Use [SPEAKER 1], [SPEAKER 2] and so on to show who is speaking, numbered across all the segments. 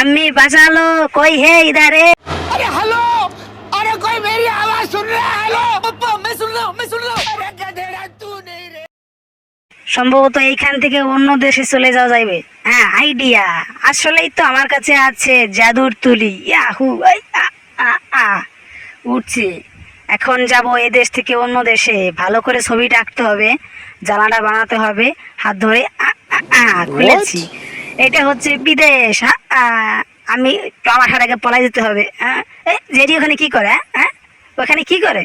[SPEAKER 1] Mummy बचा लो, कोई है इधर है।
[SPEAKER 2] अरे हेलो, अरे कोई मेरी आवाज सुन रहा है? हेलो पप्पा, मैं सुन रहा हूँ। अरे गधेड़ा तू नहीं रे।
[SPEAKER 1] সম্ভবত এইখান থেকে অন্য দেশে চলে যাওয়া যাবে। হ্যাঁ, আইডিয়া আসলেই তো আমার কাছে আছে, জাদুর তুলি। ইয়াহু, আই, আ, আ, আ। উঠছি। এখন যাব এই দেশ থেকে অন্য দেশে, ভালো করে ছবিটা আঁকতে হবে, জানালা বানাতে হবে, হাত ধরে খুলেছি। এটা হচ্ছে বিদেশ। আমি আমার আগে পলাই যেতে হবে। জেরি ওখানে কি করে? হ্যাঁ, ওখানে কি করে?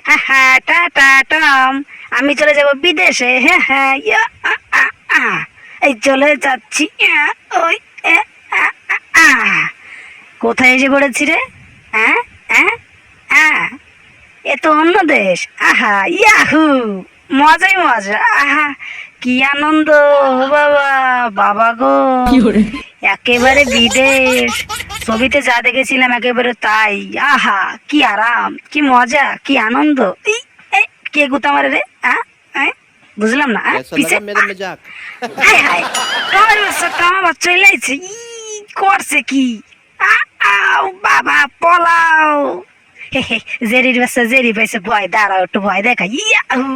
[SPEAKER 1] হ্যাঁ হ্যাঁ, টাটা টম, আমি চলে যাব বিদেশে। হ্যাঁ হ্যাঁ, এই চলে যাচ্ছি। ওই কোথায় এসে পড়েছি রে? হ্যাঁ হ্যাঁ হ্যাঁ, এ তো অন্য দেশ। আহা, ইয়াহু, মজাই মজা। আহা, কি আনন্দ বাবা, বাবা গো, একেবারে বিদেশ। ছবিতে যা দেখেছিলাম একেবারে তাই। আহা, কি আরাম, কি মজা, কি আনন্দ। কে গুতা মারে রে? বুঝলাম না। পিছে হাই হাই, আমার বাচ্চা লাইছে। করছে কি? বাবা পলাও। জেরির বাচ্চা জেরি পাইছে ভয়, দাঁড়াও একটু ভয় দেখা। ইয়াহু,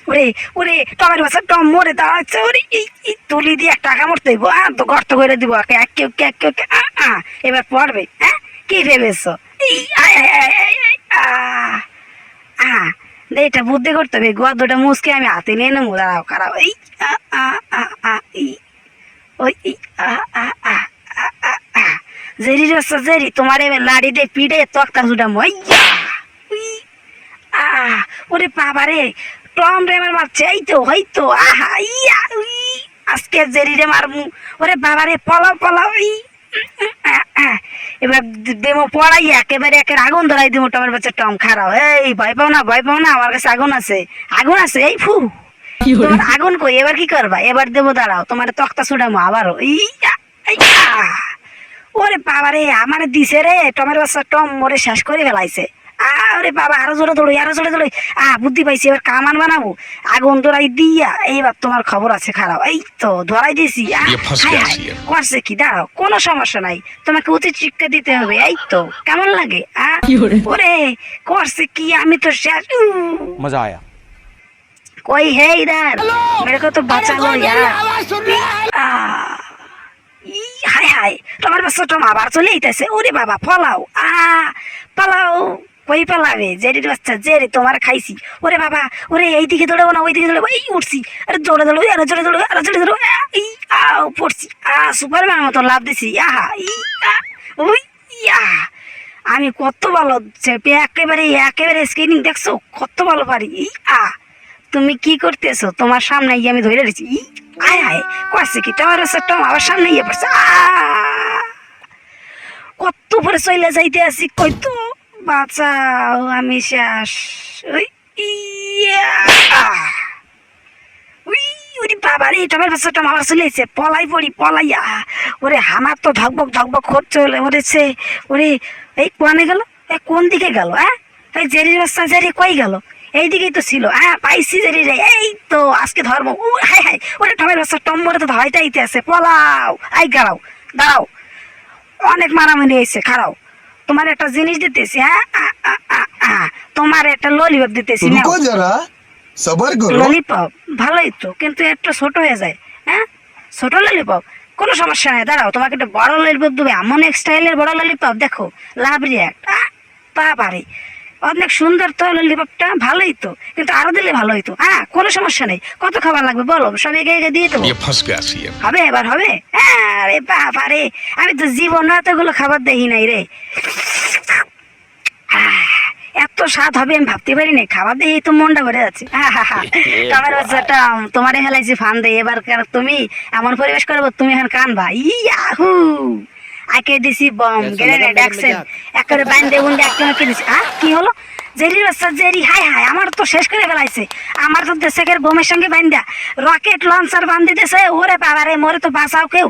[SPEAKER 1] ওরে ওরে, টমের বাচ্চা টম মরে দাঁড়াচ্ছে। ওরে, এই তুলি দিয়ে টাকা মরতে হইব। তো গর্ত করে দিব। এবার পড়বে। হ্যাঁ, কি ভেবেছ? এটা বুদ্ধি করতে হবে। গর্দটা মুসকে আমি হাতে নিয়ে নেবো। দাঁড়াও খারাপ। ওই জেরির বাচ্চা জেরি, তোমার এবার লাড়ি দিয়ে পিড়ে তক্তা জুটাম। ওরে বাবা রে, টম রে আমার মারছে। এই তো হয়তো। আহা, ইয়া, আজকে জেরি রে মারমু। ওরে বাবা রে, পলাও পলাও। এবার দেবো পড়াই, একেবারে একের আগুন ধরাই দেবো। টমের বাচ্চা টম খারাও। এই ভয় পাও না, ভয় পাও না, আমার কাছে আগুন আছে, আগুন আছে। এই ফু, তোমার আগুন কই? এবার কি করবা? এবার দেবো, দাঁড়াও, তোমার তক্তা ছুটামো আবারও। ওরে বাবা রে, আমার দিছে রে। টমের বাচ্চা টম মরে শেষ করে ফেলাইছে। আরে বাবা, আরো জোরে দৌড়ই, আরো জোরে দৌড়ই। বুদ্ধি পাইছি, এবার কামান বানাবো, আগুন ধরাই দিয়া। এইবার তোমার খবর আছে, খারাপ। এই তো ধরাই দিছি। করছে কি? দাঁড়াও, কোনো সমস্যা নাই, তোমাকে উচিত শিক্ষা দিতে হবে। এই তো, কেমন লাগে? ওরে করছে কি? আমি তো শেষ।
[SPEAKER 3] মজা আয়া।
[SPEAKER 1] कोई है इधर? मेरे को तो बचा लो यार। হাই হাই, তোমার বাচ্চা টম আবার চলে আইতেছে। ওরে বাবা, পলাও। পালাও। কই পালাবে? জেরির বাচ্চা জেরি, তোমার খাইছি। ওরে বাবা, ওরে এইদিকে দৌড়াবো না ওইদিকে দৌড়াবো। এই উঠছি। আরে জোরে দৌড়ো, আরে জোরে দৌড়ো, আরে জোরে দৌড়ো। পড়ছি। সুপারম্যান মতো লাভ দিছি। ওই আমি কত ভালো চেপে, একেবারে একেবারে স্ক্রিনিং দেখছো, কত ভালো পারি। তুমি কি করতেছো? তোমার সামনে গিয়ে আমি ধরে রেছি। আয় হায়, করছে কি? তোমার টম আবার সামনে গিয়ে পড়ছে। কত পরে চলে যাইতে আছি, কইতো বাঁচাও, আমি শেষ। ওরে বাবা রে, টমের বাচ্চা টম আবার চলে এসেছে। পলাই পড়ি, পলাইয়া। ওরে আমার তো ধকবক ধকবক করছে। ওরেছে, ওরে, এই কোয়ানে গেল? কোন দিকে গেল? এই জেরির বাচ্চা জেরি কই গেল? এইদিকেই তো ছিল। পাইছি জেরি রে। এই তো আজকে ধর্ম। হাই হাই, ওরে টমের বাচ্চা টম মরে তো ধরাইতে আছে। পলাও। দাঁড়াও দাঁড়াও, অনেক মারামারি হয়েছে, খারাও। তোমার একটা জিনিস দিতেছি। তোমার একটা ললিপপ দিতেছি। ললিপপ ভালোই তো, কিন্তু একটু ছোট হয়ে যায়। ছোট ললিপপ, কোনো সমস্যা নাই। দাঁড়াও, তোমাকে একটা বড় ললিপপ দেবে, এমন এক স্টাইলের বড় ললিপপ। দেখো, লাভ রিয়াক্ট। বাবারে, অনেক সুন্দর তো ললিপপটা, ভালোই তো, কিন্তু আরো দিলে ভালো হইতো। কোনো সমস্যা নেই। কত খাবার লাগবে বলো, সব এগে এগে দিয়ে দেবো। হবে, এবার হবে। আরে বাবারে, আমি তো জীবনে এতগুলো খাবার দেখি নাই রে। এত স্বাদ হবে আমি ভাবতে পারি না। খাবার দিয়ে তো মনটা ভরে যাচ্ছে। টমের বাচ্চাটা তোমারে ফেলাইছি ফান দিয়ে। এবার তুমি এমন পরিবেশ করবো, তুমি এখন কানবা। ইয়াহু, আঁকে দিছি বম, গ্রেনেড, অ্যাক্সেল, একেবারে বান্ধে বুন্ধে একে দিছি। কি হলো? জেরির বাচ্চা জেরি, হাই হাই, আমার তো শেষ করে ফেলাইছে। আমার তো দেশের বোমের সঙ্গে বান্ধা রকেট লঞ্চার বান্ধি দিছে। ওরে বাবারে, মরে তো বাঁচাও কেউ।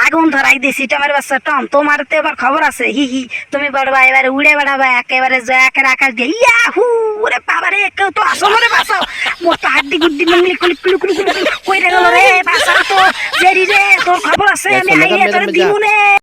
[SPEAKER 1] আগুন ধরাই দিছি। টমের বাচ্চা টম, তোমার তো এবার খবর আছে। হি, তুমি বাড়বা, এবারে উড়ে বেড়াবা একেবারে জয়াকের আকাশ দিয়ে। ইয়াহু, ওরে বাবারে, কেউ তো আসো, মরে বাঁচাও। মোর তো হাড্ডি গুড্ডি মিলি কইরে গেল রে। বাঁচাও তো জেরি রে, তোর খবর আছে, আমি আইয়ে তোর দিমুনে।